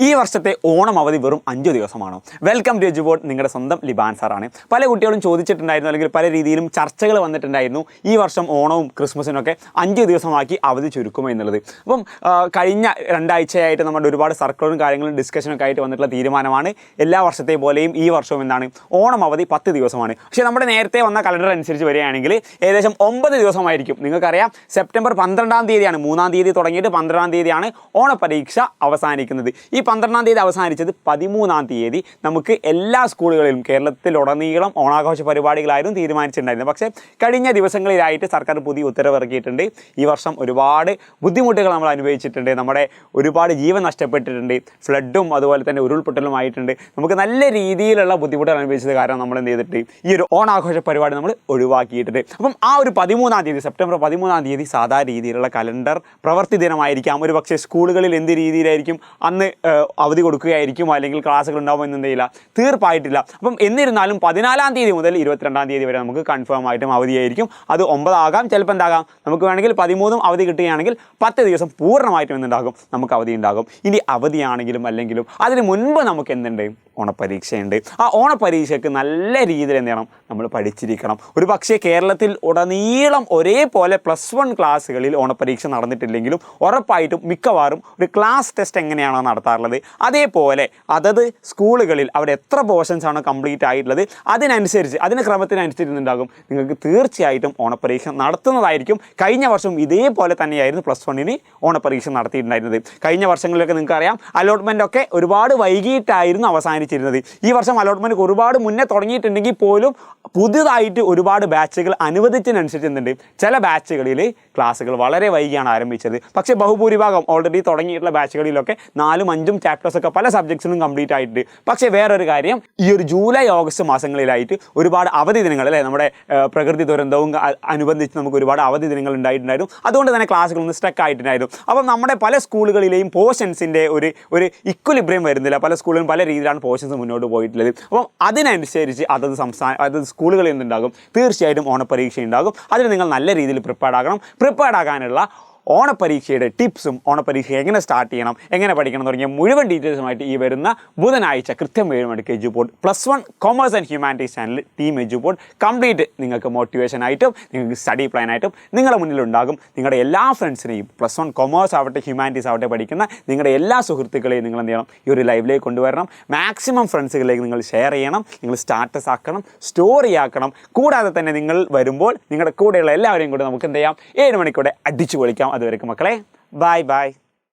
ഈ വർഷത്തെ ഓണം അവധി വെറും 5 ദിവസമാണോ? Welcome to എജുബോർഡ്. നിങ്ങളുടെ സ്വന്തം ലിബാൻ സാറാണ്. പല കുട്ടികളും ചോദിച്ചിട്ടുണ്ടായിരുന്നു, അല്ലെങ്കിൽ പല രീതിയിലും ചർച്ചകൾ വന്നിട്ടുണ്ടായിരുന്നു, ഈ വർഷം ഓണവും ക്രിസ്മസിനൊക്കെ 5 ദിവസമാക്കി അവധി ചുരുക്കുമോ എന്നുള്ളത്. അപ്പം കഴിഞ്ഞ 2 ആഴ്ചയായിട്ട് നമ്മുടെ ഒരുപാട് സർക്കിളും കാര്യങ്ങളും ഡിസ്കഷനൊക്കെ ആയിട്ട് വന്നിട്ടുള്ള തീരുമാനമാണ് എല്ലാ വർഷത്തെ പോലെയും ഈ വർഷവും എന്താണ്, ഓണം അവധി 10 ദിവസമാണ്. പക്ഷേ നമ്മുടെ നേരത്തെ വന്ന കലണ്ടർ അനുസരിച്ച് വരികയാണെങ്കിൽ ഏകദേശം 9 ദിവസമായിരിക്കും. നിങ്ങൾക്കറിയാം, സെപ്റ്റംബർ 12-ാം തീയതിയാണ്, 3-ാം തീയതി തുടങ്ങിയിട്ട് 12-ാം തീയതിയാണ് ഓണപരീക്ഷ അവസാനിക്കുന്നത്. ഈ 12-ാം തീയതി അവസാനിച്ചത് 13-ാം തീയതി നമുക്ക് എല്ലാ സ്കൂളുകളിലും കേരളത്തിലുടനീളം ഓണാഘോഷ പരിപാടികളായിരുന്നു തീരുമാനിച്ചിട്ടുണ്ടായിരുന്നത്. പക്ഷേ കഴിഞ്ഞ ദിവസങ്ങളിലായിട്ട് സർക്കാർ പുതിയ ഉത്തരവ് ഇറക്കിയിട്ടുണ്ട്. ഈ വർഷം ഒരുപാട് ബുദ്ധിമുട്ടുകൾ നമ്മൾ അനുഭവിച്ചിട്ടുണ്ട്. നമ്മുടെ ഒരുപാട് ജീവൻ നഷ്ടപ്പെട്ടിട്ടുണ്ട്. ഫ്ലഡും അതുപോലെ തന്നെ ഉരുൾപൊട്ടലും ആയിട്ടുണ്ട്. നമുക്ക് നല്ല രീതിയിലുള്ള ബുദ്ധിമുട്ടുകൾ അനുഭവിച്ചത് കാരണം നമ്മൾ എന്ത് ചെയ്തിട്ട് ഈ ഒരു ഓണാഘോഷ പരിപാടി നമ്മൾ ഒഴിവാക്കിയിട്ടുണ്ട്. അപ്പം ആ ഒരു 13-ാം തീയതി, സെപ്റ്റംബർ 13-ാം തീയതി സാധാ രീതിയിലുള്ള കലണ്ടർ പ്രവൃത്തി ദിനമായിരിക്കാം. ഒരു പക്ഷേ സ്കൂളുകളിൽ എന്ത് രീതിയിലായിരിക്കും അന്ന് അവധി കൊടുക്കുകയായിരിക്കും, അല്ലെങ്കിൽ ക്ലാസ്സുകൾ ഉണ്ടാകുമ്പോൾ എന്നതില്ല, തീർപ്പായിട്ടില്ല. അപ്പം എന്നിരുന്നാലും 14-ാം തീയതി മുതൽ 22-ാം തീയതി വരെ നമുക്ക് കൺഫേം ആയിട്ടും അവധിയായിരിക്കും. അത് 9 ആകാം, ചിലപ്പോൾ എന്താകാം, നമുക്ക് വേണമെങ്കിൽ 13-ഉം അവധി കിട്ടുകയാണെങ്കിൽ 10 ദിവസം പൂർണ്ണമായിട്ടും എന്തുണ്ടാകും, നമുക്ക് അവധി ഉണ്ടാകും. ഇനി അവധിയാണെങ്കിലും അല്ലെങ്കിലും അതിന് മുൻപ് നമുക്ക് എന്തുണ്ട്, ഓണപ്പരീക്ഷയുണ്ട്. ആ ഓണപ്പരീക്ഷയ്ക്ക് നല്ല രീതിയിൽ എന്ത് ചെയ്യണം, നമ്മൾ പഠിച്ചിരിക്കണം. ഒരു പക്ഷേ കേരളത്തിൽ ഉടനീളം ഒരേപോലെ +1 ക്ലാസ്സുകളിൽ ഓണപ്പരീക്ഷ നടന്നിട്ടില്ലെങ്കിലും ഉറപ്പായിട്ടും മിക്കവാറും ഒരു ക്ലാസ് ടെസ്റ്റ് എങ്ങനെയാണോ നടത്താറുള്ളത്, അതേപോലെ അതത് സ്കൂളുകളിൽ അവിടെ എത്ര പോർഷൻസ് ആണോ കംപ്ലീറ്റ് ആയിട്ടുള്ളത് അതിനനുസരിച്ച്, അതിന് ക്രമത്തിനനുസരിച്ചുണ്ടാകും നിങ്ങൾക്ക് തീർച്ചയായിട്ടും ഓണപ്പരീക്ഷ നടത്തുന്നതായിരിക്കും. കഴിഞ്ഞ വർഷം ഇതേപോലെ തന്നെയായിരുന്നു +1-ന് ഓണപ്പരീക്ഷ നടത്തിയിട്ടുണ്ടായിരുന്നത്. കഴിഞ്ഞ വർഷങ്ങളിലൊക്കെ നിങ്ങൾക്കറിയാം, അലോട്ട്മെൻ്റ് ഒക്കെ ഒരുപാട് വൈകിട്ടായിരുന്നു അവസാനിച്ചിരുന്നത്. ഈ വർഷം അലോട്ട്മെൻറ്റ് ഒരുപാട് മുന്നേ തുടങ്ങിയിട്ടുണ്ടെങ്കിൽ പോലും പുതുതായിട്ട് ഒരുപാട് ബാച്ചുകൾ അനുവദിച്ചതിനനുസരിച്ച് എന്തുണ്ട്, ചില ബാച്ചുകളിൽ ക്ലാസ്സുകൾ വളരെ വൈകിയാണ് ആരംഭിച്ചത്. പക്ഷേ ബഹുഭൂരിഭാഗം ഓൾറെഡി തുടങ്ങിയിട്ടുള്ള ബാച്ചുകളിലൊക്കെ 4ഉം 5ഉം ചാപ്റ്റേഴ്സൊക്കെ പല സബ്ജക്ട്സിനും കംപ്ലീറ്റ് ആയിട്ട്. പക്ഷേ വേറൊരു കാര്യം, ഈ ഒരു ജൂലൈ ഓഗസ്റ്റ് മാസങ്ങളിലായിട്ട് ഒരുപാട് അവധി ദിനങ്ങൾ, അല്ലേ, നമ്മുടെ പ്രകൃതി ദുരന്തവും അനുബന്ധിച്ച് നമുക്ക് ഒരുപാട് അവധി ദിനങ്ങൾ ഉണ്ടായിട്ടുണ്ടായിരുന്നു. അതുകൊണ്ട് തന്നെ ക്ലാസ്സുകളൊന്നും സ്റ്റക്ക് ആയിട്ടുണ്ടായിരുന്നു. അപ്പം നമ്മുടെ പല സ്കൂളുകളിലെയും പോർഷൻസിൻ്റെ ഒരു ഇക്വലിബ്രിയം വരുന്നില്ല. പല സ്കൂളുകളും പല രീതിയിലാണ് പോർഷൻസ് മുന്നോട്ട് പോയിട്ടുള്ളത്. അപ്പം അതിനനുസരിച്ച് അതത് സ്കൂളുകളിൽ നിന്നുണ്ടാകും തീർച്ചയായിട്ടും ഓണപ്പരീക്ഷ ഉണ്ടാകും. അതിന് നിങ്ങൾ നല്ല രീതിയിൽ പ്രിപ്പയർഡ് ആകണം. പ്രിപ്പയർഡ് ആകാനുള്ള ഓണപ്പരീക്ഷയുടെ ടിപ്സും ഓണപ്പരീക്ഷ എങ്ങനെ സ്റ്റാർട്ട് ചെയ്യണം, എങ്ങനെ പഠിക്കണം തുടങ്ങിയ മുഴുവൻ ഡീറ്റെയിൽസുമായിട്ട് ഈ വരുന്ന ബുധനാഴ്ച കൃത്യം 7 മണിക്ക് Eduboard +1 commerce and humanities channel team Eduboard complete നിങ്ങൾക്ക് മോട്ടിവേഷനായിട്ടും നിങ്ങൾക്ക് സ്റ്റഡി പ്ലാനായിട്ടും നിങ്ങളുടെ മുന്നിലുണ്ടാകും. നിങ്ങളുടെ എല്ലാ ഫ്രണ്ട്സിനെയും +1 കൊമേഴ്സ് ആവട്ടെ ഹ്യൂമാനിറ്റീസ് ആവട്ടെ പഠിക്കുന്ന നിങ്ങളുടെ എല്ലാ സുഹൃത്തുക്കളെയും നിങ്ങൾ എന്ത് ചെയ്യണം, ഈ ഒരു ലൈവിലേക്ക് കൊണ്ടുവരണം. മാക്സിമം ഫ്രണ്ട്സുകളിലേക്ക് നിങ്ങൾ ഷെയർ ചെയ്യണം, നിങ്ങൾ സ്റ്റാറ്റസ് ആക്കണം, സ്റ്റോറി ആക്കണം. കൂടാതെ തന്നെ നിങ്ങൾ വരുമ്പോൾ നിങ്ങളുടെ കൂടെയുള്ള എല്ലാവരെയും കൂടെ നമുക്ക് എന്ത് ചെയ്യാം, 7 മണിക്കൂടെ അടിച്ചു പൊളിക്കാം. അതുവരെയ്ക്ക് മക്കളെ, ബൈ ബൈ.